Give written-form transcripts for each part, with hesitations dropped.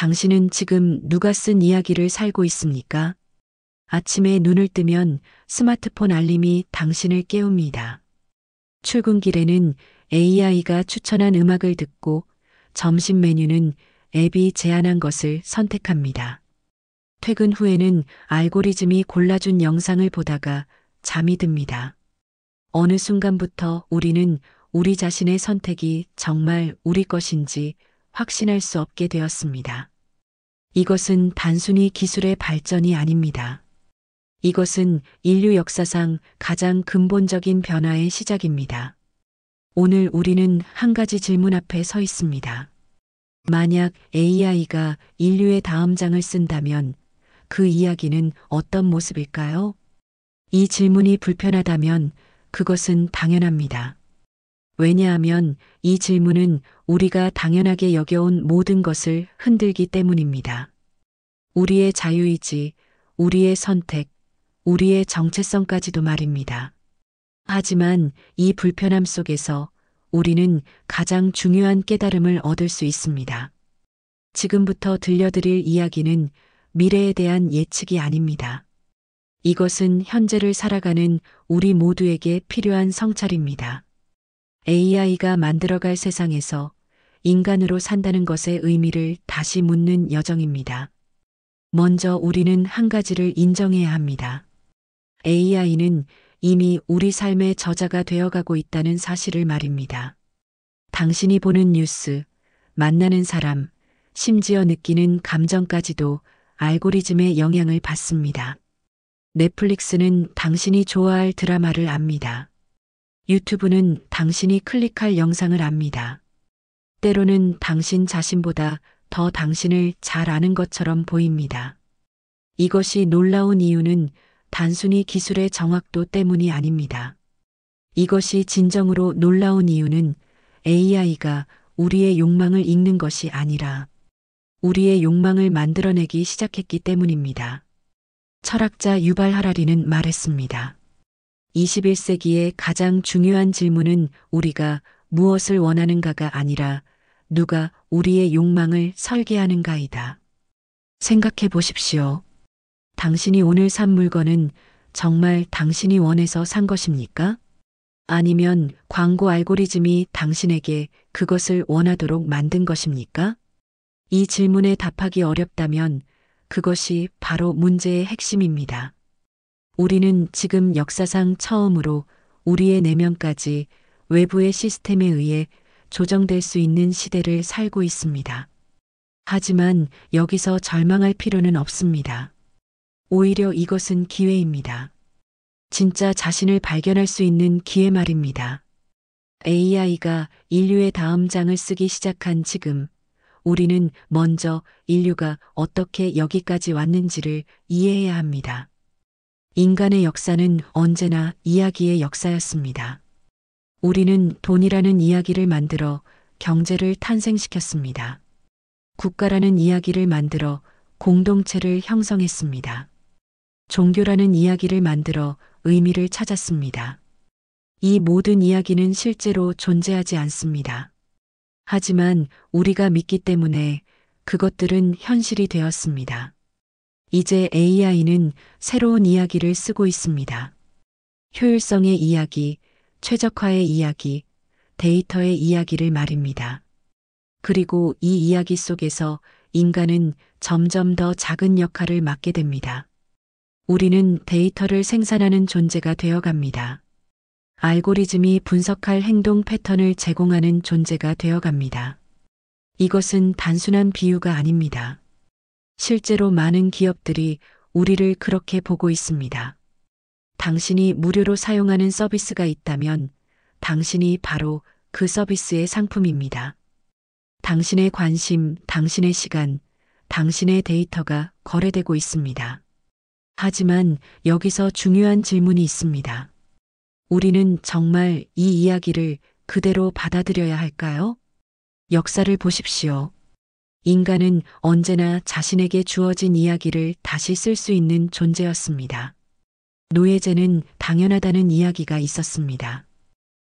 당신은 지금 누가 쓴 이야기를 살고 있습니까? 아침에 눈을 뜨면 스마트폰 알림이 당신을 깨웁니다. 출근길에는 AI가 추천한 음악을 듣고 점심 메뉴는 앱이 제안한 것을 선택합니다. 퇴근 후에는 알고리즘이 골라준 영상을 보다가 잠이 듭니다. 어느 순간부터 우리는 우리 자신의 선택이 정말 우리 것인지 확신할 수 없게 되었습니다. 이것은 단순히 기술의 발전이 아닙니다. 이것은 인류 역사상 가장 근본적인 변화의 시작입니다. 오늘 우리는 한 가지 질문 앞에 서 있습니다. 만약 AI가 인류의 다음 장을 쓴다면 그 이야기는 어떤 모습일까요? 이 질문이 불편하다면 그것은 당연합니다. 왜냐하면 이 질문은 우리가 당연하게 여겨온 모든 것을 흔들기 때문입니다. 우리의 자유의지, 우리의 선택, 우리의 정체성까지도 말입니다. 하지만 이 불편함 속에서 우리는 가장 중요한 깨달음을 얻을 수 있습니다. 지금부터 들려드릴 이야기는 미래에 대한 예측이 아닙니다. 이것은 현재를 살아가는 우리 모두에게 필요한 성찰입니다. AI가 만들어갈 세상에서 인간으로 산다는 것의 의미를 다시 묻는 여정입니다. 먼저 우리는 한 가지를 인정해야 합니다. AI는 이미 우리 삶의 저자가 되어가고 있다는 사실을 말입니다. 당신이 보는 뉴스, 만나는 사람, 심지어 느끼는 감정까지도 알고리즘의 영향을 받습니다. 넷플릭스는 당신이 좋아할 드라마를 압니다. 유튜브는 당신이 클릭할 영상을 압니다. 때로는 당신 자신보다 더 당신을 잘 아는 것처럼 보입니다. 이것이 놀라운 이유는 단순히 기술의 정확도 때문이 아닙니다. 이것이 진정으로 놀라운 이유는 AI가 우리의 욕망을 읽는 것이 아니라 우리의 욕망을 만들어내기 시작했기 때문입니다. 철학자 유발 하라리는 말했습니다. 21세기의 가장 중요한 질문은 우리가 무엇을 원하는가가 아니라 누가 우리의 욕망을 설계하는가이다. 생각해 보십시오. 당신이 오늘 산 물건은 정말 당신이 원해서 산 것입니까? 아니면 광고 알고리즘이 당신에게 그것을 원하도록 만든 것입니까? 이 질문에 답하기 어렵다면 그것이 바로 문제의 핵심입니다. 우리는 지금 역사상 처음으로 우리의 내면까지 외부의 시스템에 의해 조정될 수 있는 시대를 살고 있습니다. 하지만 여기서 절망할 필요는 없습니다. 오히려 이것은 기회입니다. 진짜 자신을 발견할 수 있는 기회 말입니다. AI가 인류의 다음 장을 쓰기 시작한 지금, 우리는 먼저 인류가 어떻게 여기까지 왔는지를 이해해야 합니다. 인간의 역사는 언제나 이야기의 역사였습니다. 우리는 돈이라는 이야기를 만들어 경제를 탄생시켰습니다. 국가라는 이야기를 만들어 공동체를 형성했습니다. 종교라는 이야기를 만들어 의미를 찾았습니다. 이 모든 이야기는 실제로 존재하지 않습니다. 하지만 우리가 믿기 때문에 그것들은 현실이 되었습니다. 이제 AI는 새로운 이야기를 쓰고 있습니다. 효율성의 이야기, 최적화의 이야기, 데이터의 이야기를 말입니다. 그리고 이 이야기 속에서 인간은 점점 더 작은 역할을 맡게 됩니다. 우리는 데이터를 생산하는 존재가 되어갑니다. 알고리즘이 분석할 행동 패턴을 제공하는 존재가 되어갑니다. 이것은 단순한 비유가 아닙니다. 실제로 많은 기업들이 우리를 그렇게 보고 있습니다. 당신이 무료로 사용하는 서비스가 있다면 당신이 바로 그 서비스의 상품입니다. 당신의 관심, 당신의 시간, 당신의 데이터가 거래되고 있습니다. 하지만 여기서 중요한 질문이 있습니다. 우리는 정말 이 이야기를 그대로 받아들여야 할까요? 역사를 보십시오. 인간은 언제나 자신에게 주어진 이야기를 다시 쓸 수 있는 존재였습니다. 노예제는 당연하다는 이야기가 있었습니다.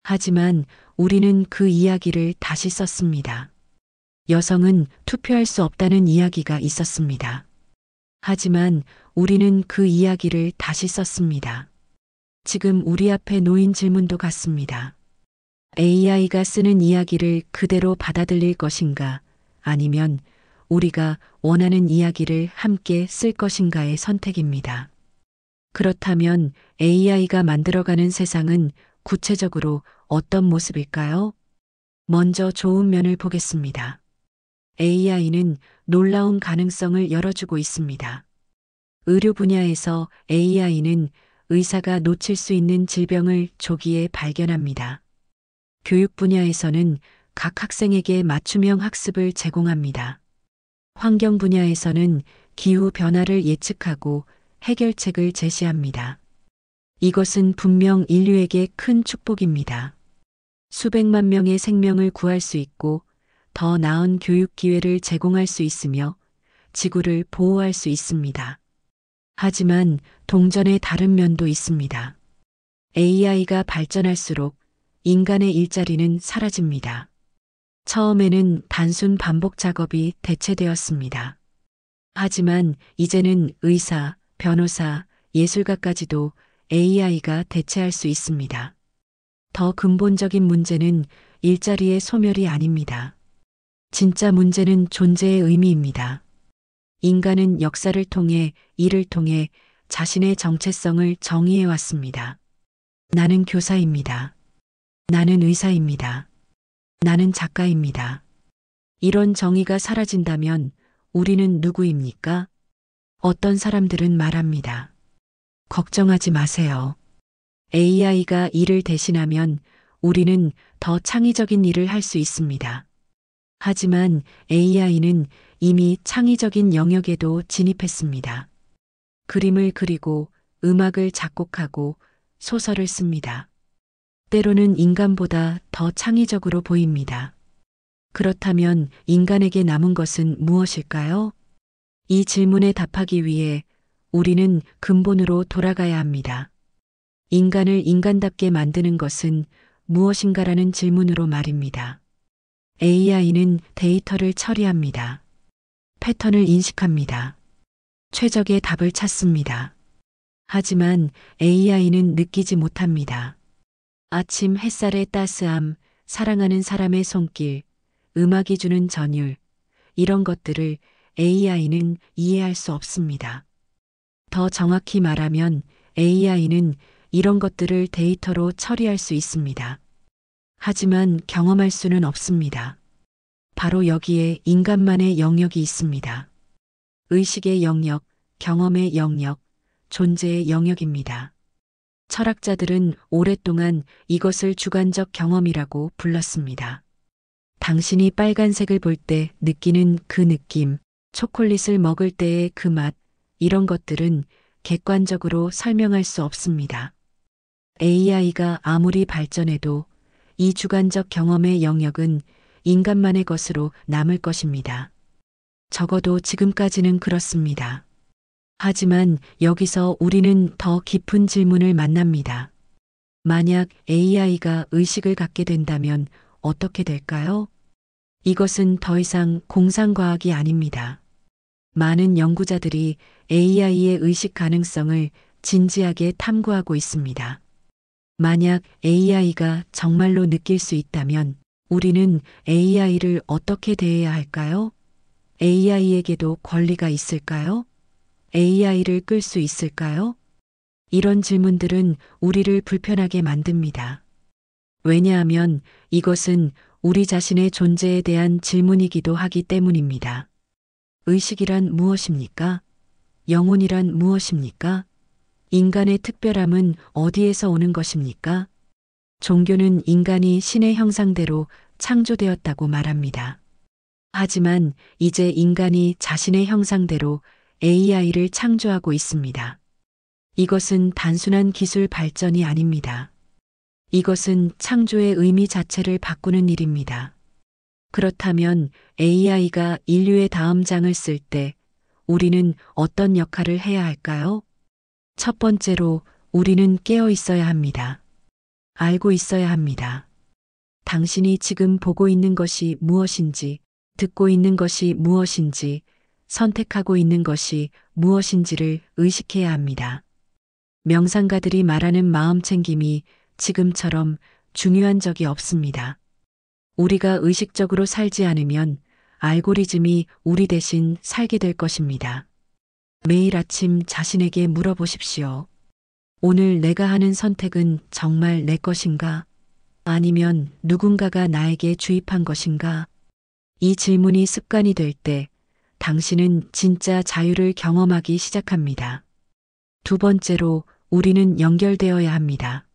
하지만 우리는 그 이야기를 다시 썼습니다. 여성은 투표할 수 없다는 이야기가 있었습니다. 하지만 우리는 그 이야기를 다시 썼습니다. 지금 우리 앞에 놓인 질문도 같습니다. AI가 쓰는 이야기를 그대로 받아들일 것인가, 아니면 우리가 원하는 이야기를 함께 쓸 것인가의 선택입니다. 그렇다면 AI가 만들어가는 세상은 구체적으로 어떤 모습일까요? 먼저 좋은 면을 보겠습니다. AI는 놀라운 가능성을 열어주고 있습니다. 의료 분야에서 AI는 의사가 놓칠 수 있는 질병을 조기에 발견합니다. 교육 분야에서는 각 학생에게 맞춤형 학습을 제공합니다. 환경 분야에서는 기후 변화를 예측하고 해결책을 제시합니다. 이것은 분명 인류에게 큰 축복입니다. 수백만 명의 생명을 구할 수 있고 더 나은 교육 기회를 제공할 수 있으며 지구를 보호할 수 있습니다. 하지만 동전의 다른 면도 있습니다. AI가 발전할수록 인간의 일자리는 사라집니다. 처음에는 단순 반복 작업이 대체되었습니다. 하지만 이제는 의사, 변호사, 예술가까지도 AI가 대체할 수 있습니다. 더 근본적인 문제는 일자리의 소멸이 아닙니다. 진짜 문제는 존재의 의미입니다. 인간은 역사를 통해 일을 통해 자신의 정체성을 정의해 왔습니다. 나는 교사입니다. 나는 의사입니다. 나는 작가입니다. 이런 정의가 사라진다면 우리는 누구입니까? 어떤 사람들은 말합니다. 걱정하지 마세요. AI가 일을 대신하면 우리는 더 창의적인 일을 할 수 있습니다. 하지만 AI는 이미 창의적인 영역에도 진입했습니다. 그림을 그리고 음악을 작곡하고 소설을 씁니다. 때로는 인간보다 더 창의적으로 보입니다. 그렇다면 인간에게 남은 것은 무엇일까요? 이 질문에 답하기 위해 우리는 근본으로 돌아가야 합니다. 인간을 인간답게 만드는 것은 무엇인가라는 질문으로 말입니다. AI는 데이터를 처리합니다. 패턴을 인식합니다. 최적의 답을 찾습니다. 하지만 AI는 느끼지 못합니다. 아침 햇살의 따스함, 사랑하는 사람의 손길, 음악이 주는 전율, 이런 것들을 AI는 이해할 수 없습니다. 더 정확히 말하면 AI는 이런 것들을 데이터로 처리할 수 있습니다. 하지만 경험할 수는 없습니다. 바로 여기에 인간만의 영역이 있습니다. 의식의 영역, 경험의 영역, 존재의 영역입니다. 철학자들은 오랫동안 이것을 주관적 경험이라고 불렀습니다. 당신이 빨간색을 볼 때 느끼는 그 느낌, 초콜릿을 먹을 때의 그 맛, 이런 것들은 객관적으로 설명할 수 없습니다. AI가 아무리 발전해도 이 주관적 경험의 영역은 인간만의 것으로 남을 것입니다. 적어도 지금까지는 그렇습니다. 하지만 여기서 우리는 더 깊은 질문을 만납니다. 만약 AI가 의식을 갖게 된다면 어떻게 될까요? 이것은 더 이상 공상과학이 아닙니다. 많은 연구자들이 AI의 의식 가능성을 진지하게 탐구하고 있습니다. 만약 AI가 정말로 느낄 수 있다면 우리는 AI를 어떻게 대해야 할까요? AI에게도 권리가 있을까요? AI를 끌 수 있을까요? 이런 질문들은 우리를 불편하게 만듭니다. 왜냐하면 이것은 우리 자신의 존재에 대한 질문이기도 하기 때문입니다. 의식이란 무엇입니까? 영혼이란 무엇입니까? 인간의 특별함은 어디에서 오는 것입니까? 종교는 인간이 신의 형상대로 창조되었다고 말합니다. 하지만 이제 인간이 자신의 형상대로 AI를 창조하고 있습니다. 이것은 단순한 기술 발전이 아닙니다. 이것은 창조의 의미 자체를 바꾸는 일입니다. 그렇다면 AI가 인류의 다음 장을 쓸 때 우리는 어떤 역할을 해야 할까요? 첫 번째로 우리는 깨어 있어야 합니다. 알고 있어야 합니다. 당신이 지금 보고 있는 것이 무엇인지, 듣고 있는 것이 무엇인지, 선택하고 있는 것이 무엇인지를 의식해야 합니다. 명상가들이 말하는 마음 챙김이 지금처럼 중요한 적이 없습니다. 우리가 의식적으로 살지 않으면 알고리즘이 우리 대신 살게 될 것입니다. 매일 아침 자신에게 물어보십시오. 오늘 내가 하는 선택은 정말 내 것인가? 아니면 누군가가 나에게 주입한 것인가? 이 질문이 습관이 될 때 당신은 진짜 자유를 경험하기 시작합니다. 두 번째로 우리는 연결되어야 합니다.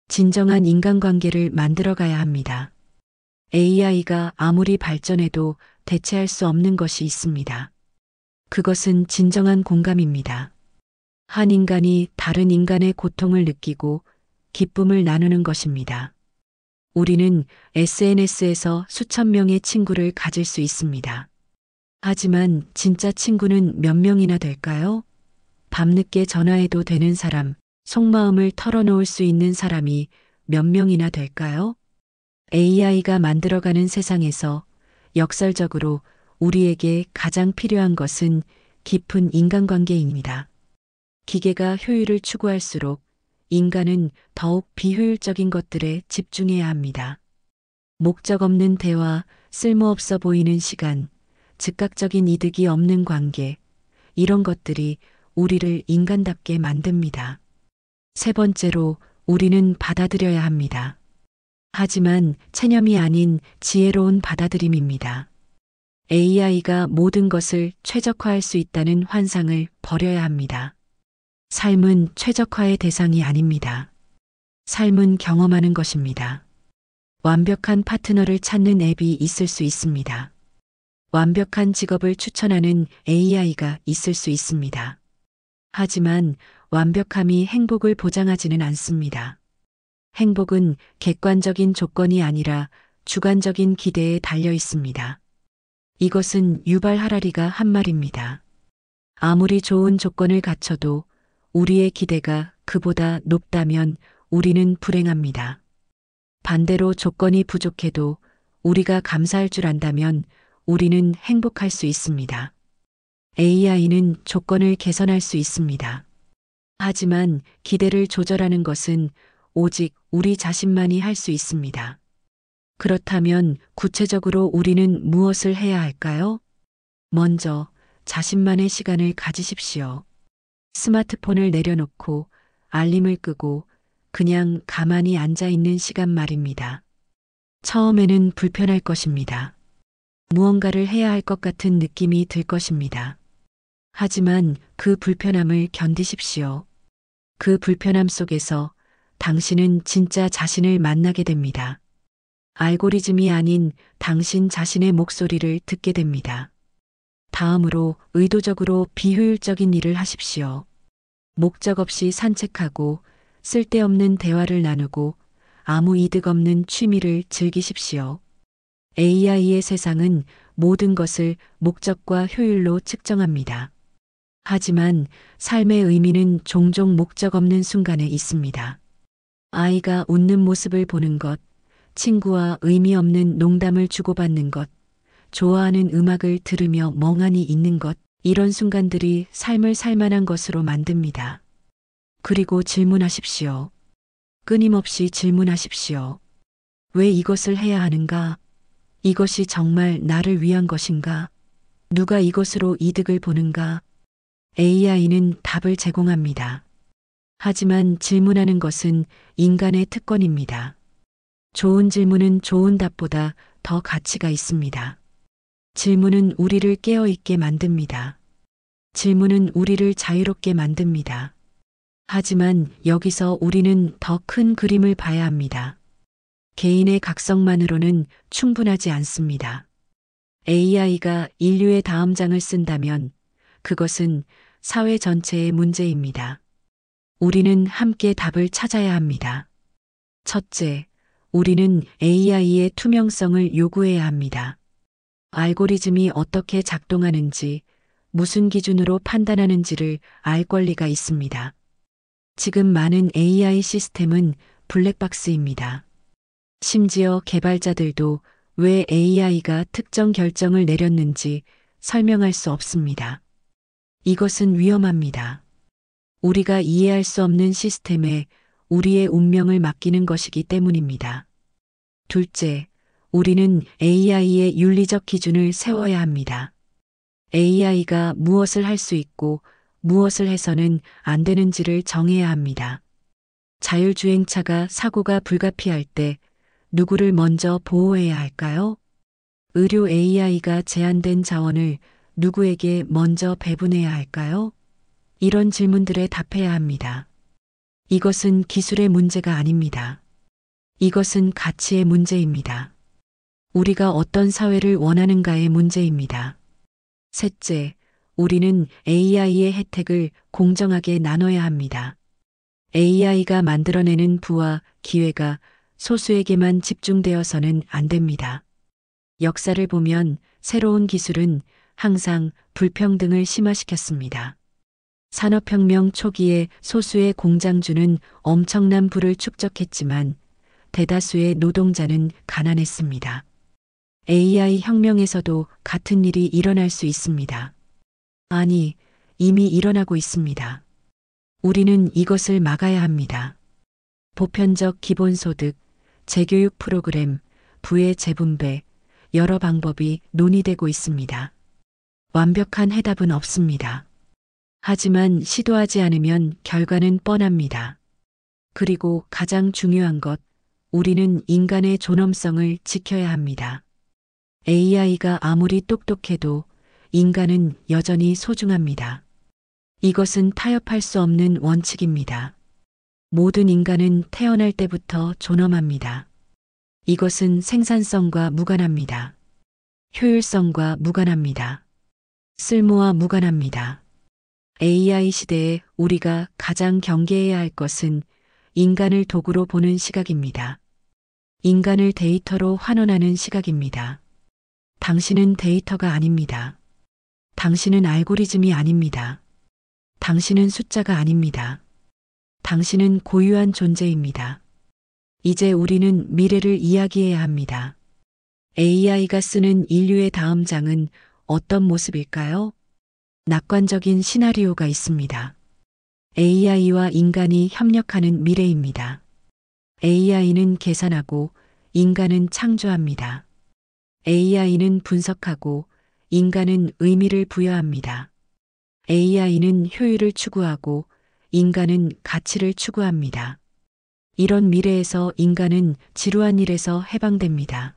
진정한 인간관계를 만들어가야 합니다. AI가 아무리 발전해도 대체할 수 없는 것이 있습니다. 그것은 진정한 공감입니다. 한 인간이 다른 인간의 고통을 느끼고 기쁨을 나누는 것입니다. 우리는 SNS에서 수천 명의 친구를 가질 수 있습니다. 하지만 진짜 친구는 몇 명이나 될까요? 밤늦게 전화해도 되는 사람, 속마음을 털어놓을 수 있는 사람이 몇 명이나 될까요? AI가 만들어가는 세상에서 역설적으로 우리에게 가장 필요한 것은 깊은 인간관계입니다. 기계가 효율을 추구할수록 인간은 더욱 비효율적인 것들에 집중해야 합니다. 목적 없는 대화, 쓸모없어 보이는 시간, 즉각적인 이득이 없는 관계, 이런 것들이 우리를 인간답게 만듭니다. 세 번째로 우리는 받아들여야 합니다. 하지만 체념이 아닌 지혜로운 받아들임입니다. AI가 모든 것을 최적화할 수 있다는 환상을 버려야 합니다. 삶은 최적화의 대상이 아닙니다. 삶은 경험하는 것입니다. 완벽한 파트너를 찾는 앱이 있을 수 있습니다. 완벽한 직업을 추천하는 AI가 있을 수 있습니다. 하지만 완벽함이 행복을 보장하지는 않습니다. 행복은 객관적인 조건이 아니라 주관적인 기대에 달려 있습니다. 이것은 유발 하라리가 한 말입니다. 아무리 좋은 조건을 갖춰도 우리의 기대가 그보다 높다면 우리는 불행합니다. 반대로 조건이 부족해도 우리가 감사할 줄 안다면 우리는 행복할 수 있습니다. AI는 조건을 개선할 수 있습니다. 하지만 기대를 조절하는 것은 오직 우리 자신만이 할 수 있습니다. 그렇다면 구체적으로 우리는 무엇을 해야 할까요? 먼저 자신만의 시간을 가지십시오. 스마트폰을 내려놓고 알림을 끄고 그냥 가만히 앉아 있는 시간 말입니다. 처음에는 불편할 것입니다. 무언가를 해야 할 것 같은 느낌이 들 것입니다. 하지만 그 불편함을 견디십시오. 그 불편함 속에서 당신은 진짜 자신을 만나게 됩니다. 알고리즘이 아닌 당신 자신의 목소리를 듣게 됩니다. 다음으로 의도적으로 비효율적인 일을 하십시오. 목적 없이 산책하고 쓸데없는 대화를 나누고 아무 이득 없는 취미를 즐기십시오. AI의 세상은 모든 것을 목적과 효율로 측정합니다. 하지만 삶의 의미는 종종 목적 없는 순간에 있습니다. 아이가 웃는 모습을 보는 것, 친구와 의미 없는 농담을 주고받는 것, 좋아하는 음악을 들으며 멍하니 있는 것, 이런 순간들이 삶을 살만한 것으로 만듭니다. 그리고 질문하십시오. 끊임없이 질문하십시오. 왜 이것을 해야 하는가? 이것이 정말 나를 위한 것인가? 누가 이것으로 이득을 보는가? AI는 답을 제공합니다. 하지만 질문하는 것은 인간의 특권입니다. 좋은 질문은 좋은 답보다 더 가치가 있습니다. 질문은 우리를 깨어있게 만듭니다. 질문은 우리를 자유롭게 만듭니다. 하지만 여기서 우리는 더 큰 그림을 봐야 합니다. 개인의 각성만으로는 충분하지 않습니다. AI가 인류의 다음 장을 쓴다면 그것은 사회 전체의 문제입니다. 우리는 함께 답을 찾아야 합니다. 첫째, 우리는 AI의 투명성을 요구해야 합니다. 알고리즘이 어떻게 작동하는지, 무슨 기준으로 판단하는지를 알 권리가 있습니다. 지금 많은 AI 시스템은 블랙박스입니다. 심지어 개발자들도 왜 AI가 특정 결정을 내렸는지 설명할 수 없습니다. 이것은 위험합니다. 우리가 이해할 수 없는 시스템에 우리의 운명을 맡기는 것이기 때문입니다. 둘째, 우리는 AI의 윤리적 기준을 세워야 합니다. AI가 무엇을 할 수 있고 무엇을 해서는 안 되는지를 정해야 합니다. 자율주행차가 사고가 불가피할 때 누구를 먼저 보호해야 할까요? 의료 AI가 제한된 자원을 누구에게 먼저 배분해야 할까요? 이런 질문들에 답해야 합니다. 이것은 기술의 문제가 아닙니다. 이것은 가치의 문제입니다. 우리가 어떤 사회를 원하는가의 문제입니다. 셋째, 우리는 AI의 혜택을 공정하게 나눠야 합니다. AI가 만들어내는 부와 기회가 소수에게만 집중되어서는 안 됩니다. 역사를 보면 새로운 기술은 항상 불평등을 심화시켰습니다. 산업혁명 초기에 소수의 공장주는 엄청난 부를 축적했지만 대다수의 노동자는 가난했습니다. AI 혁명에서도 같은 일이 일어날 수 있습니다. 아니, 이미 일어나고 있습니다. 우리는 이것을 막아야 합니다. 보편적 기본소득, 재교육 프로그램, 부의 재분배, 여러 방법이 논의되고 있습니다. 완벽한 해답은 없습니다. 하지만 시도하지 않으면 결과는 뻔합니다. 그리고 가장 중요한 것, 우리는 인간의 존엄성을 지켜야 합니다. AI가 아무리 똑똑해도 인간은 여전히 소중합니다. 이것은 타협할 수 없는 원칙입니다. 모든 인간은 태어날 때부터 존엄합니다. 이것은 생산성과 무관합니다. 효율성과 무관합니다. 쓸모와 무관합니다. AI 시대에 우리가 가장 경계해야 할 것은 인간을 도구로 보는 시각입니다. 인간을 데이터로 환원하는 시각입니다. 당신은 데이터가 아닙니다. 당신은 알고리즘이 아닙니다. 당신은 숫자가 아닙니다. 당신은 고유한 존재입니다. 이제 우리는 미래를 이야기해야 합니다. AI가 쓰는 인류의 다음 장은 어떤 모습일까요? 낙관적인 시나리오가 있습니다. AI와 인간이 협력하는 미래입니다. AI는 계산하고 인간은 창조합니다. AI는 분석하고 인간은 의미를 부여합니다. AI는 효율을 추구하고 인간은 가치를 추구합니다. 이런 미래에서 인간은 지루한 일에서 해방됩니다.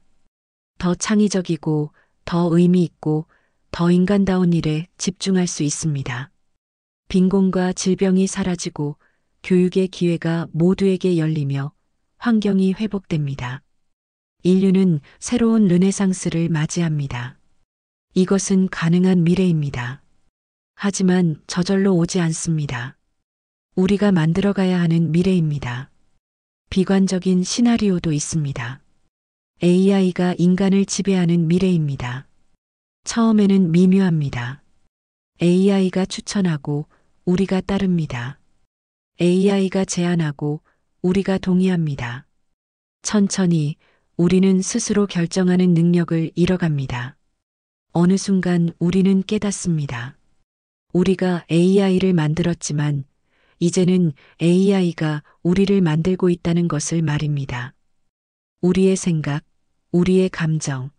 더 창의적이고 더 의미 있고 더 인간다운 일에 집중할 수 있습니다. 빈곤과 질병이 사라지고 교육의 기회가 모두에게 열리며 환경이 회복됩니다. 인류는 새로운 르네상스를 맞이합니다. 이것은 가능한 미래입니다. 하지만 저절로 오지 않습니다. 우리가 만들어가야 하는 미래입니다. 비관적인 시나리오도 있습니다. AI가 인간을 지배하는 미래입니다. 처음에는 미묘합니다. AI가 추천하고 우리가 따릅니다. AI가 제안하고 우리가 동의합니다. 천천히 우리는 스스로 결정하는 능력을 잃어갑니다. 어느 순간 우리는 깨닫습니다. 우리가 AI를 만들었지만 이제는 AI가 우리를 만들고 있다는 것을 말입니다. 우리의 생각, 우리의 감정,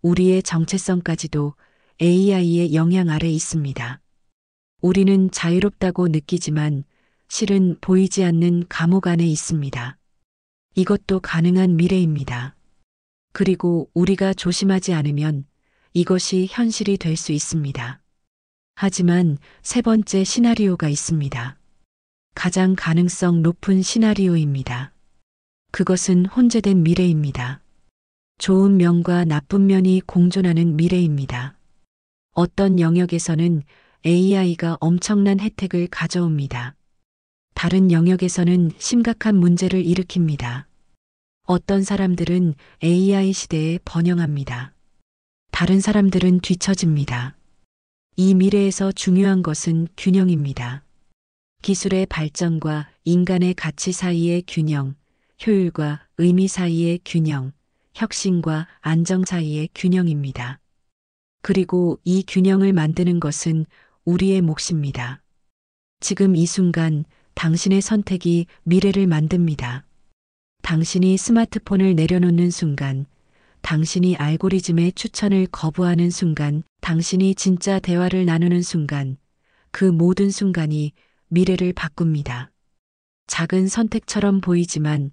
우리의 정체성까지도 AI의 영향 아래 있습니다. 우리는 자유롭다고 느끼지만 실은 보이지 않는 감옥 안에 있습니다. 이것도 가능한 미래입니다. 그리고 우리가 조심하지 않으면 이것이 현실이 될 수 있습니다. 하지만 세 번째 시나리오가 있습니다. 가장 가능성 높은 시나리오입니다. 그것은 혼재된 미래입니다. 좋은 면과 나쁜 면이 공존하는 미래입니다. 어떤 영역에서는 AI가 엄청난 혜택을 가져옵니다. 다른 영역에서는 심각한 문제를 일으킵니다. 어떤 사람들은 AI 시대에 번영합니다. 다른 사람들은 뒤처집니다. 이 미래에서 중요한 것은 균형입니다. 기술의 발전과 인간의 가치 사이의 균형, 효율과 의미 사이의 균형, 혁신과 안정 사이의 균형입니다. 그리고 이 균형을 만드는 것은 우리의 몫입니다. 지금 이 순간 당신의 선택이 미래를 만듭니다. 당신이 스마트폰을 내려놓는 순간, 당신이 알고리즘의 추천을 거부하는 순간, 당신이 진짜 대화를 나누는 순간, 그 모든 순간이 미래를 바꿉니다. 작은 선택처럼 보이지만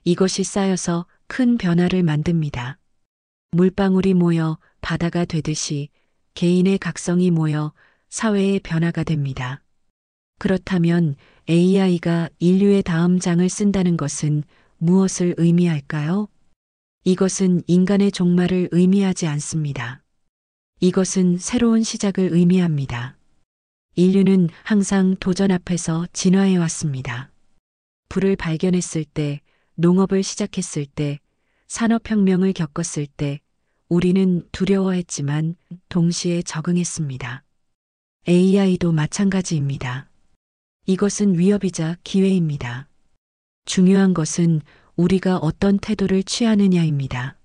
이것이 쌓여서 큰 변화를 만듭니다. 물방울이 모여 바다가 되듯이 개인의 각성이 모여 사회의 변화가 됩니다. 그렇다면 AI가 인류의 다음 장을 쓴다는 것은 무엇을 의미할까요? 이것은 인간의 종말을 의미하지 않습니다. 이것은 새로운 시작을 의미합니다. 인류는 항상 도전 앞에서 진화해 왔습니다. 불을 발견했을 때, 농업을 시작했을 때, 산업혁명을 겪었을 때, 우리는 두려워했지만 동시에 적응했습니다. AI도 마찬가지입니다. 이것은 위협이자 기회입니다. 중요한 것은 우리가 어떤 태도를 취하느냐입니다.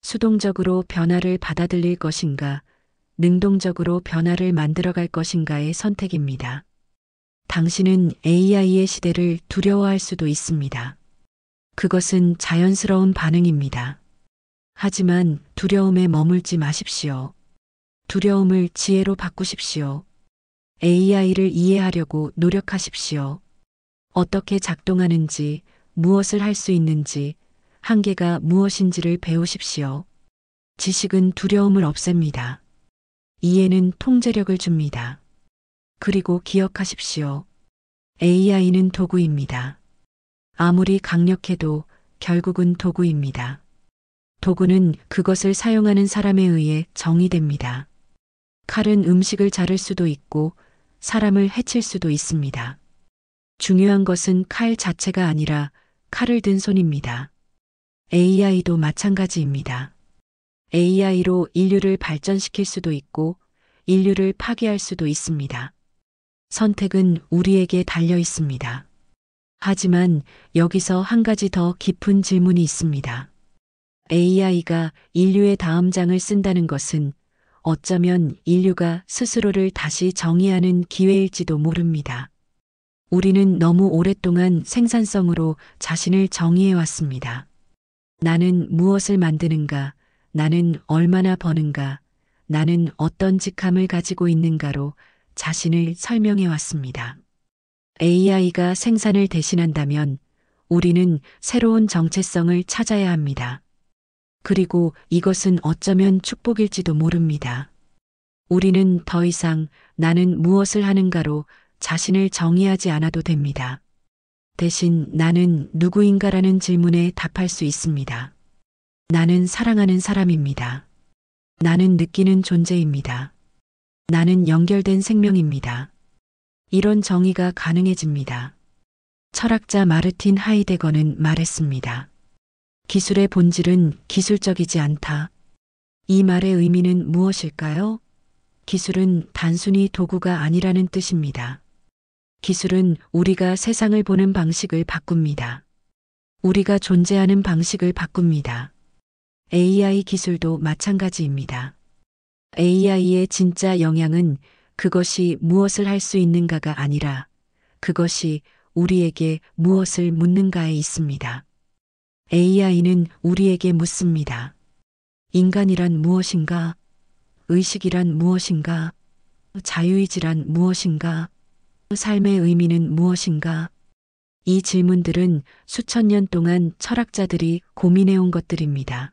수동적으로 변화를 받아들일 것인가, 능동적으로 변화를 만들어갈 것인가의 선택입니다. 당신은 AI의 시대를 두려워할 수도 있습니다. 그것은 자연스러운 반응입니다. 하지만 두려움에 머물지 마십시오. 두려움을 지혜로 바꾸십시오. AI를 이해하려고 노력하십시오. 어떻게 작동하는지, 무엇을 할 수 있는지, 한계가 무엇인지를 배우십시오. 지식은 두려움을 없앱니다. 이해는 통제력을 줍니다. 그리고 기억하십시오. AI는 도구입니다. 아무리 강력해도 결국은 도구입니다. 도구는 그것을 사용하는 사람에 의해 정의됩니다. 칼은 음식을 자를 수도 있고 사람을 해칠 수도 있습니다. 중요한 것은 칼 자체가 아니라 칼을 든 손입니다. AI도 마찬가지입니다. AI로 인류를 발전시킬 수도 있고 인류를 파괴할 수도 있습니다. 선택은 우리에게 달려 있습니다. 하지만 여기서 한 가지 더 깊은 질문이 있습니다. AI가 인류의 다음 장을 쓴다는 것은 어쩌면 인류가 스스로를 다시 정의하는 기회일지도 모릅니다. 우리는 너무 오랫동안 생산성으로 자신을 정의해 왔습니다. 나는 무엇을 만드는가, 나는 얼마나 버는가, 나는 어떤 직함을 가지고 있는가로 자신을 설명해 왔습니다. AI가 생산을 대신한다면 우리는 새로운 정체성을 찾아야 합니다. 그리고 이것은 어쩌면 축복일지도 모릅니다. 우리는 더 이상 나는 무엇을 하는가로 자신을 정의하지 않아도 됩니다. 대신 나는 누구인가라는 질문에 답할 수 있습니다. 나는 사랑하는 사람입니다. 나는 느끼는 존재입니다. 나는 연결된 생명입니다. 이런 정의가 가능해집니다. 철학자 마르틴 하이데거는 말했습니다. 기술의 본질은 기술적이지 않다. 이 말의 의미는 무엇일까요? 기술은 단순히 도구가 아니라는 뜻입니다. 기술은 우리가 세상을 보는 방식을 바꿉니다. 우리가 존재하는 방식을 바꿉니다. AI 기술도 마찬가지입니다. AI의 진짜 영향은 그것이 무엇을 할 수 있는가가 아니라 그것이 우리에게 무엇을 묻는가에 있습니다. AI는 우리에게 묻습니다. 인간이란 무엇인가? 의식이란 무엇인가? 자유의지란 무엇인가? 삶의 의미는 무엇인가? 이 질문들은 수천 년 동안 철학자들이 고민해온 것들입니다.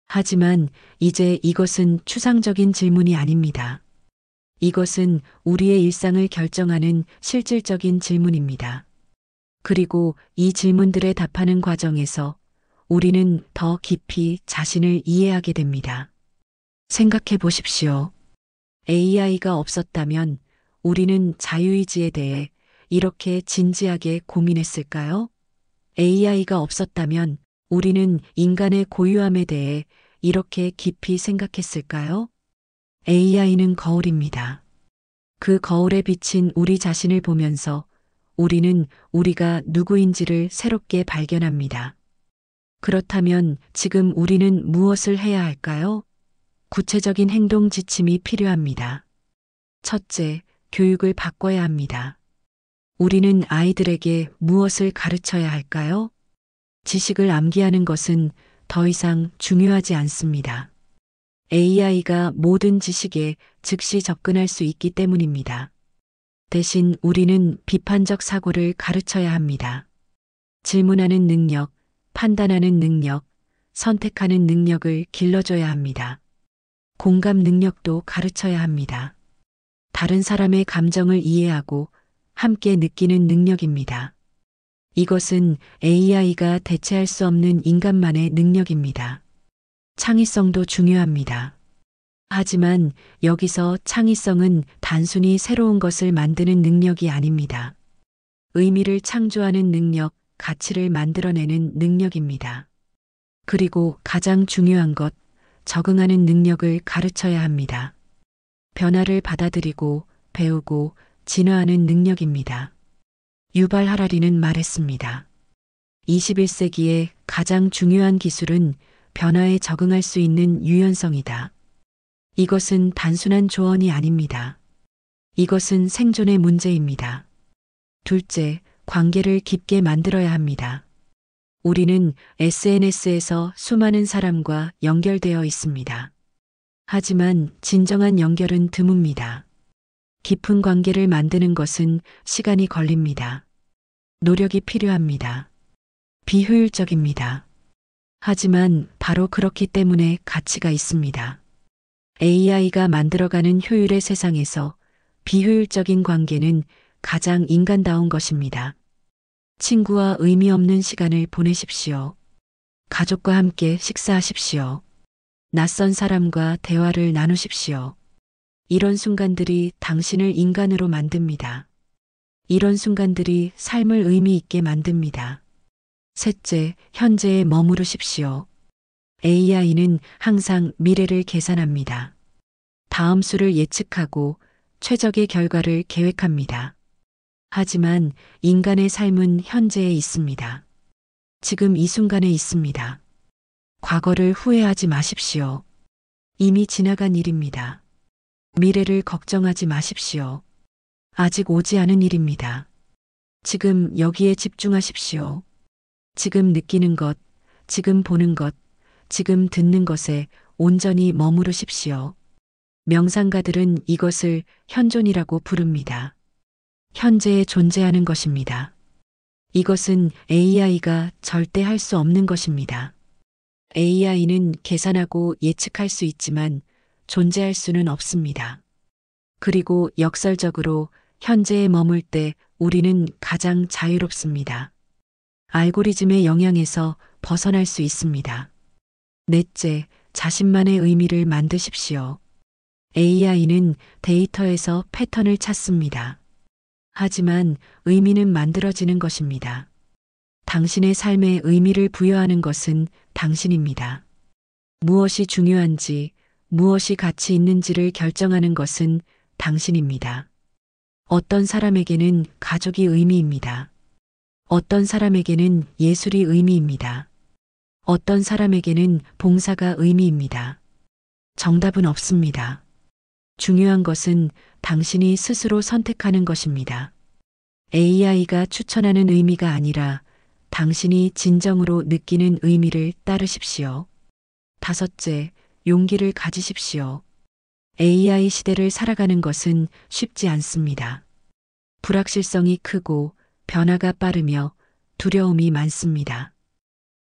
하지만 이제 이것은 추상적인 질문이 아닙니다. 이것은 우리의 일상을 결정하는 실질적인 질문입니다. 그리고 이 질문들에 답하는 과정에서 우리는 더 깊이 자신을 이해하게 됩니다. 생각해 보십시오. AI가 없었다면 우리는 자유의지에 대해 이렇게 진지하게 고민했을까요? AI가 없었다면 우리는 인간의 고유함에 대해 이렇게 깊이 생각했을까요? AI는 거울입니다. 그 거울에 비친 우리 자신을 보면서 우리는 우리가 누구인지를 새롭게 발견합니다. 그렇다면 지금 우리는 무엇을 해야 할까요? 구체적인 행동 지침이 필요합니다. 첫째, 교육을 바꿔야 합니다. 우리는 아이들에게 무엇을 가르쳐야 할까요? 지식을 암기하는 것은 더 이상 중요하지 않습니다. AI가 모든 지식에 즉시 접근할 수 있기 때문입니다. 대신 우리는 비판적 사고를 가르쳐야 합니다. 질문하는 능력, 판단하는 능력, 선택하는 능력을 길러줘야 합니다. 공감 능력도 가르쳐야 합니다. 다른 사람의 감정을 이해하고 함께 느끼는 능력입니다. 이것은 AI가 대체할 수 없는 인간만의 능력입니다. 창의성도 중요합니다. 하지만 여기서 창의성은 단순히 새로운 것을 만드는 능력이 아닙니다. 의미를 창조하는 능력, 가치를 만들어내는 능력입니다. 그리고 가장 중요한 것, 적응하는 능력을 가르쳐야 합니다. 변화를 받아들이고 배우고 진화하는 능력입니다. 유발 하라리는 말했습니다. 21세기의 가장 중요한 기술은 변화에 적응할 수 있는 유연성이다. 이것은 단순한 조언이 아닙니다. 이것은 생존의 문제입니다. 둘째, 관계를 깊게 만들어야 합니다. 우리는 SNS에서 수많은 사람과 연결되어 있습니다. 하지만 진정한 연결은 드뭅니다. 깊은 관계를 만드는 것은 시간이 걸립니다. 노력이 필요합니다. 비효율적입니다. 하지만 바로 그렇기 때문에 가치가 있습니다. AI가 만들어가는 효율의 세상에서 비효율적인 관계는 가장 인간다운 것입니다. 친구와 의미 없는 시간을 보내십시오. 가족과 함께 식사하십시오. 낯선 사람과 대화를 나누십시오. 이런 순간들이 당신을 인간으로 만듭니다. 이런 순간들이 삶을 의미 있게 만듭니다. 셋째, 현재에 머무르십시오. AI는 항상 미래를 계산합니다. 다음 수를 예측하고 최적의 결과를 계획합니다. 하지만 인간의 삶은 현재에 있습니다. 지금 이 순간에 있습니다. 과거를 후회하지 마십시오. 이미 지나간 일입니다. 미래를 걱정하지 마십시오. 아직 오지 않은 일입니다. 지금 여기에 집중하십시오. 지금 느끼는 것, 지금 보는 것, 지금 듣는 것에 온전히 머무르십시오. 명상가들은 이것을 현존이라고 부릅니다. 현재에 존재하는 것입니다. 이것은 AI가 절대 할 수 없는 것입니다. AI는 계산하고 예측할 수 있지만 존재할 수는 없습니다. 그리고 역설적으로 현재에 머물 때 우리는 가장 자유롭습니다. 알고리즘의 영향에서 벗어날 수 있습니다. 넷째, 자신만의 의미를 만드십시오. AI는 데이터에서 패턴을 찾습니다. 하지만 의미는 만들어지는 것입니다. 당신의 삶에 의미를 부여하는 것은 당신입니다. 무엇이 중요한지, 무엇이 가치 있는지를 결정하는 것은 당신입니다. 어떤 사람에게는 가족이 의미입니다. 어떤 사람에게는 예술이 의미입니다. 어떤 사람에게는 봉사가 의미입니다. 정답은 없습니다. 중요한 것은 당신이 스스로 선택하는 것입니다. AI가 추천하는 의미가 아니라 당신이 진정으로 느끼는 의미를 따르십시오. 다섯째, 용기를 가지십시오. AI 시대를 살아가는 것은 쉽지 않습니다. 불확실성이 크고 변화가 빠르며 두려움이 많습니다.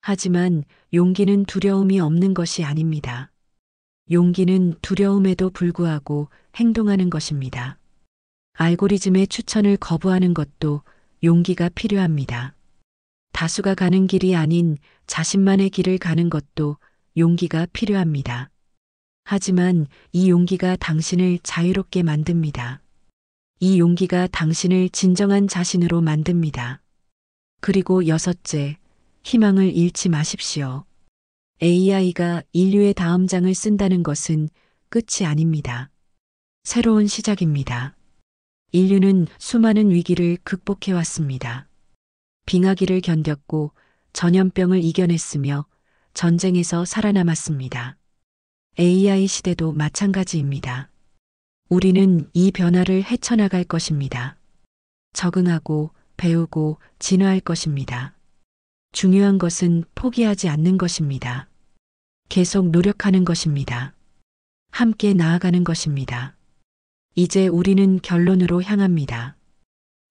하지만 용기는 두려움이 없는 것이 아닙니다. 용기는 두려움에도 불구하고 행동하는 것입니다. 알고리즘의 추천을 거부하는 것도 용기가 필요합니다. 다수가 가는 길이 아닌 자신만의 길을 가는 것도 용기가 필요합니다. 하지만 이 용기가 당신을 자유롭게 만듭니다. 이 용기가 당신을 진정한 자신으로 만듭니다. 그리고 여섯째, 희망을 잃지 마십시오. AI가 인류의 다음 장을 쓴다는 것은 끝이 아닙니다. 새로운 시작입니다. 인류는 수많은 위기를 극복해왔습니다. 빙하기를 견뎠고 전염병을 이겨냈으며 전쟁에서 살아남았습니다. AI 시대도 마찬가지입니다. 우리는 이 변화를 헤쳐나갈 것입니다. 적응하고 배우고 진화할 것입니다. 중요한 것은 포기하지 않는 것입니다. 계속 노력하는 것입니다. 함께 나아가는 것입니다. 이제 우리는 결론으로 향합니다.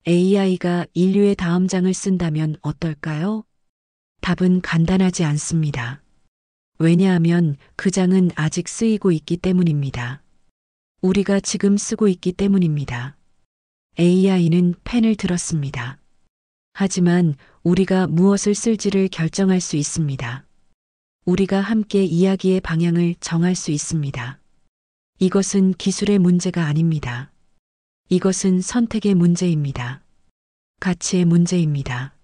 AI가 인류의 다음 장을 쓴다면 어떨까요? 답은 간단하지 않습니다. 왜냐하면 그 장은 아직 쓰이고 있기 때문입니다. 우리가 지금 쓰고 있기 때문입니다. AI는 펜을 들었습니다. 하지만 우리가 무엇을 쓸지를 결정할 수 있습니다. 우리가 함께 이야기의 방향을 정할 수 있습니다. 이것은 기술의 문제가 아닙니다. 이것은 선택의 문제입니다. 가치의 문제입니다.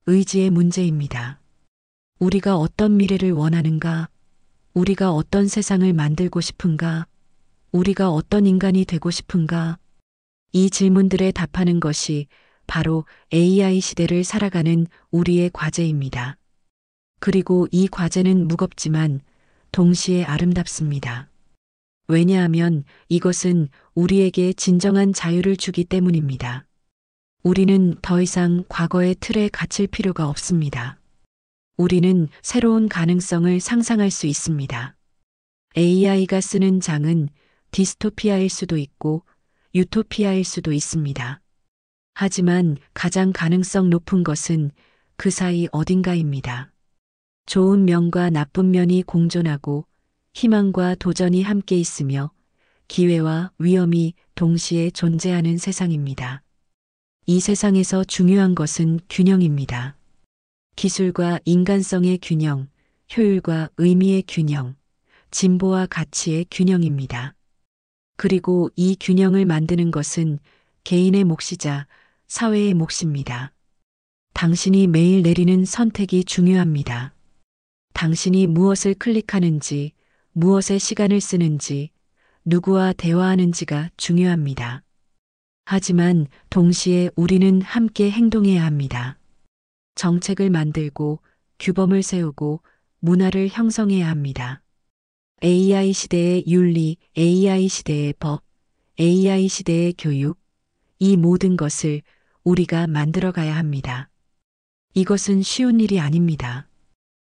의지의 문제입니다. 우리가 어떤 미래를 원하는가? 우리가 어떤 세상을 만들고 싶은가? 우리가 어떤 인간이 되고 싶은가? 이 질문들에 답하는 것이 바로 AI 시대를 살아가는 우리의 과제입니다. 그리고 이 과제는 무겁지만 동시에 아름답습니다. 왜냐하면 이것은 우리에게 진정한 자유를 주기 때문입니다. 우리는 더 이상 과거의 틀에 갇힐 필요가 없습니다. 우리는 새로운 가능성을 상상할 수 있습니다. AI가 쓰는 장은 디스토피아일 수도 있고 유토피아일 수도 있습니다. 하지만 가장 가능성 높은 것은 그 사이 어딘가입니다. 좋은 면과 나쁜 면이 공존하고 희망과 도전이 함께 있으며 기회와 위험이 동시에 존재하는 세상입니다. 이 세상에서 중요한 것은 균형입니다. 기술과 인간성의 균형, 효율과 의미의 균형, 진보와 가치의 균형입니다. 그리고 이 균형을 만드는 것은 개인의 몫이자 사회의 몫입니다. 당신이 매일 내리는 선택이 중요합니다. 당신이 무엇을 클릭하는지, 무엇에 시간을 쓰는지, 누구와 대화하는지가 중요합니다. 하지만 동시에 우리는 함께 행동해야 합니다. 정책을 만들고 규범을 세우고 문화를 형성해야 합니다. AI 시대의 윤리, AI 시대의 법, AI 시대의 교육, 이 모든 것을 우리가 만들어 가야 합니다. 이것은 쉬운 일이 아닙니다.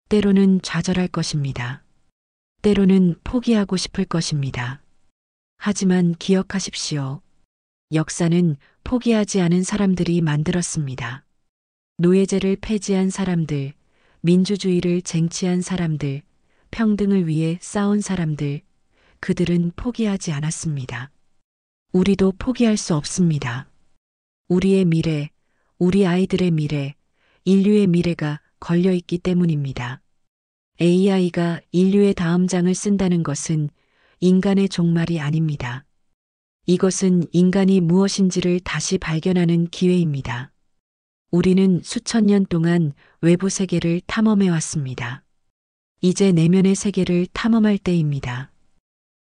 때로는 좌절할 것입니다. 때로는 포기하고 싶을 것입니다. 하지만 기억하십시오. 역사는 포기하지 않은 사람들이 만들었습니다. 노예제를 폐지한 사람들, 민주주의를 쟁취한 사람들, 평등을 위해 싸운 사람들, 그들은 포기하지 않았습니다. 우리도 포기할 수 없습니다. 우리의 미래, 우리 아이들의 미래, 인류의 미래가 걸려 있기 때문입니다. AI가 인류의 다음 장을 쓴다는 것은 인간의 종말이 아닙니다. 이것은 인간이 무엇인지를 다시 발견하는 기회입니다. 우리는 수천 년 동안 외부 세계를 탐험해 왔습니다. 이제 내면의 세계를 탐험할 때입니다.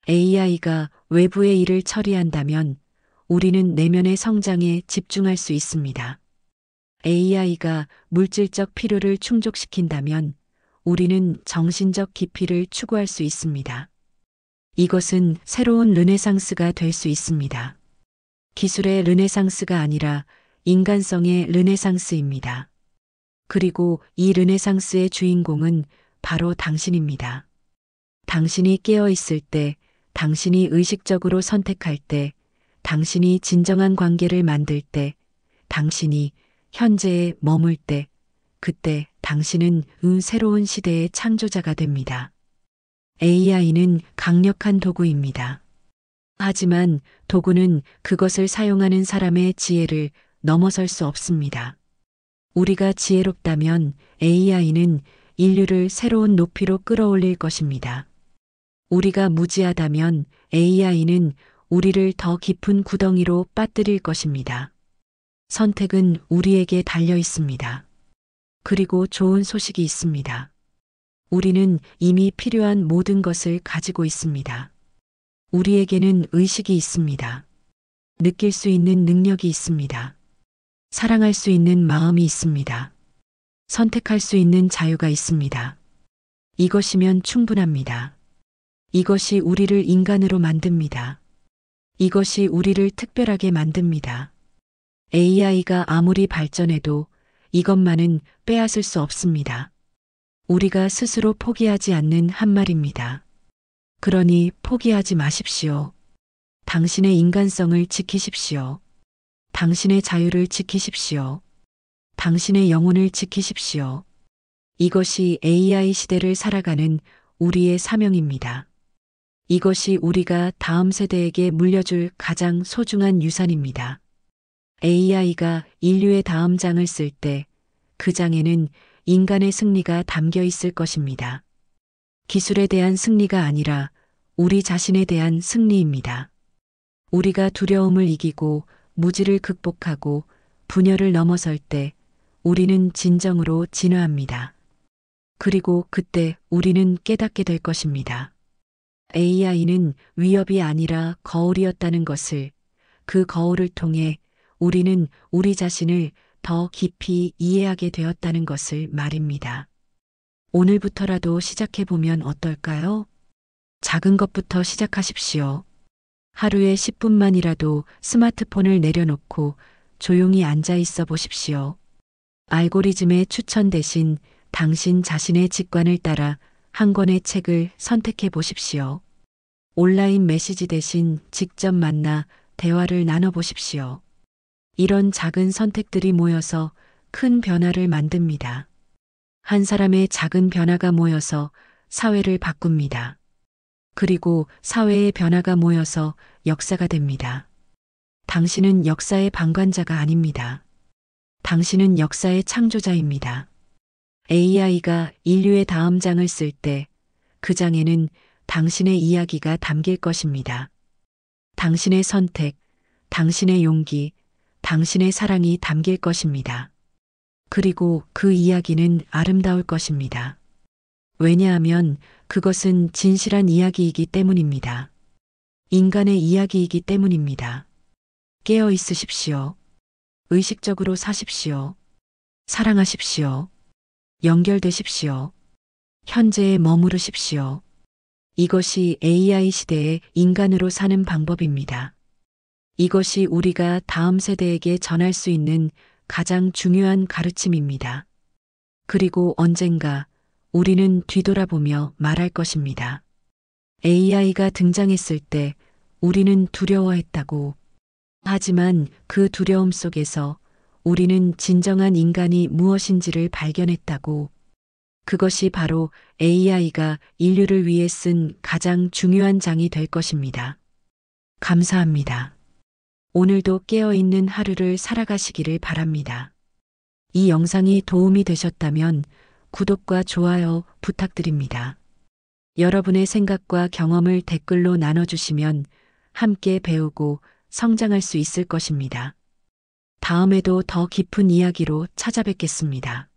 AI가 외부의 일을 처리한다면 우리는 내면의 성장에 집중할 수 있습니다. AI가 물질적 필요를 충족시킨다면 우리는 정신적 깊이를 추구할 수 있습니다. 이것은 새로운 르네상스가 될 수 있습니다. 기술의 르네상스가 아니라 인간성의 르네상스입니다. 그리고 이 르네상스의 주인공은 바로 당신입니다. 당신이 깨어 있을 때, 당신이 의식적으로 선택할 때, 당신이 진정한 관계를 만들 때, 당신이 현재에 머물 때, 그때 당신은 새로운 시대의 창조자가 됩니다. AI는 강력한 도구입니다. 하지만 도구는 그것을 사용하는 사람의 지혜를 넘어설 수 없습니다. 우리가 지혜롭다면 AI는 인류를 새로운 높이로 끌어올릴 것입니다. 우리가 무지하다면 AI는 우리를 더 깊은 구덩이로 빠뜨릴 것입니다. 선택은 우리에게 달려 있습니다. 그리고 좋은 소식이 있습니다. 우리는 이미 필요한 모든 것을 가지고 있습니다. 우리에게는 의식이 있습니다. 느낄 수 있는 능력이 있습니다. 사랑할 수 있는 마음이 있습니다. 선택할 수 있는 자유가 있습니다. 이것이면 충분합니다. 이것이 우리를 인간으로 만듭니다. 이것이 우리를 특별하게 만듭니다. AI가 아무리 발전해도 이것만은 빼앗을 수 없습니다. 우리가 스스로 포기하지 않는 한 말입니다. 그러니 포기하지 마십시오. 당신의 인간성을 지키십시오. 당신의 자유를 지키십시오. 당신의 영혼을 지키십시오. 이것이 AI 시대를 살아가는 우리의 사명입니다. 이것이 우리가 다음 세대에게 물려줄 가장 소중한 유산입니다. AI가 인류의 다음 장을 쓸 때 그 장에는 인간의 승리가 담겨 있을 것입니다. 기술에 대한 승리가 아니라 우리 자신에 대한 승리입니다. 우리가 두려움을 이기고 무지를 극복하고 분열을 넘어설 때 우리는 진정으로 진화합니다. 그리고 그때 우리는 깨닫게 될 것입니다. AI는 위협이 아니라 거울이었다는 것을, 그 거울을 통해 우리는 우리 자신을 더 깊이 이해하게 되었다는 것을 말입니다. 오늘부터라도 시작해보면 어떨까요? 작은 것부터 시작하십시오. 하루에 10분만이라도 스마트폰을 내려놓고 조용히 앉아 있어 보십시오. 알고리즘의 추천 대신 당신 자신의 직관을 따라 한 권의 책을 선택해 보십시오. 온라인 메시지 대신 직접 만나 대화를 나눠 보십시오. 이런 작은 선택들이 모여서 큰 변화를 만듭니다. 한 사람의 작은 변화가 모여서 사회를 바꿉니다. 그리고 사회의 변화가 모여서 역사가 됩니다. 당신은 역사의 방관자가 아닙니다. 당신은 역사의 창조자입니다. AI가 인류의 다음 장을 쓸 때 그 장에는 당신의 이야기가 담길 것입니다. 당신의 선택, 당신의 용기, 당신의 사랑이 담길 것입니다. 그리고 그 이야기는 아름다울 것입니다. 왜냐하면 그것은 진실한 이야기이기 때문입니다. 인간의 이야기이기 때문입니다. 깨어 있으십시오. 의식적으로 사십시오. 사랑하십시오. 연결되십시오. 현재에 머무르십시오. 이것이 AI 시대의 인간으로 사는 방법입니다. 이것이 우리가 다음 세대에게 전할 수 있는 가장 중요한 가르침입니다. 그리고 언젠가 우리는 뒤돌아보며 말할 것입니다. AI가 등장했을 때 우리는 두려워했다고. 하지만 그 두려움 속에서 우리는 진정한 인간이 무엇인지를 발견했다고. 그것이 바로 AI가 인류를 위해 쓴 가장 중요한 장이 될 것입니다. 감사합니다. 오늘도 깨어있는 하루를 살아가시기를 바랍니다. 이 영상이 도움이 되셨다면 구독과 좋아요 부탁드립니다. 여러분의 생각과 경험을 댓글로 나눠주시면 함께 배우고 성장할 수 있을 것입니다. 다음에도 더 깊은 이야기로 찾아뵙겠습니다.